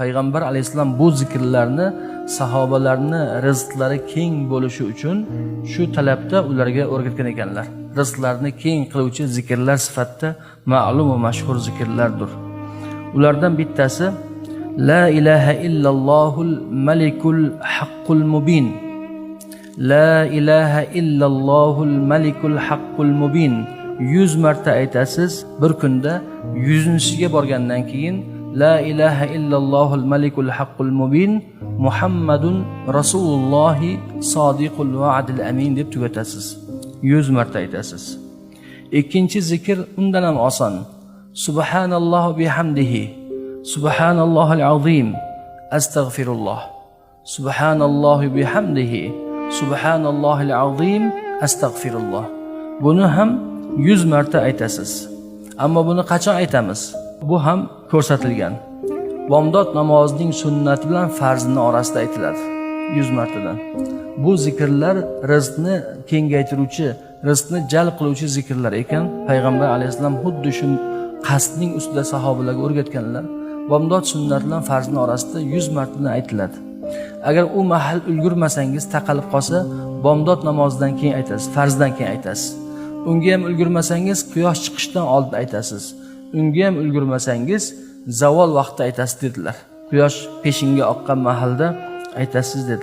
payg'ambar alayhissalom bu zikrlarni sahobalarni rizqlari keng bo'lishi uchun shu talabda ularga o'rgatgan ekanlar. Rizqlarni keng qiluvchi zikrlar sifatida ma'lum va mashhur zikrlardir. Ulardan bittasi La ilaha illallohul malikul haqqul mubin. La ilaha illallohul malikul haqqul mubin. 100 marta aytasiz. Bir kunda 100-siga borgandan keyin La ilaha illallohul malikul haqqul mubin Muhammadun Rasulullohi sodiqul va'dil amin deb tugatasiz. 100 marta aytasiz. Ikkinchi zikr undan ham oson. Subhanalloh bihamdihi. Subhanallohul azim. Astagfirullah. Subhanalloh bihamdihi. Subhanallohul azim. Astagfirullah. Buni ham 100 marta aytasiz. Ammo buni qachon aytamiz? Bu ham ko'rsatilgan. Bomdod namozining sunnati bilan farzini orasida aytiladi 100 martadan. Bu zikrlar rizqni kengaytiruvchi, rizqni jalb qiluvchi zikrlar ekan. Payg'ambar alayhissalom xuddi shu qasdning ustida sahobalarga o'rgatganlar. Bomdod sunnati bilan farzning orasida 100 martadan aytiladi. Agar u mahal ulgurmasangiz, taqalib qolsa, bomdod namozidan keyin aytasiz, farzdan keyin aytasiz. Unga ham ulgurmasangiz, quyosh chiqishdan oldin aytasiz. Unga ham ulgurmasangiz, zavol vaqtida aytasiz dedilar. Quyosh peshinga oqqan mahalda aytasiz dedilar.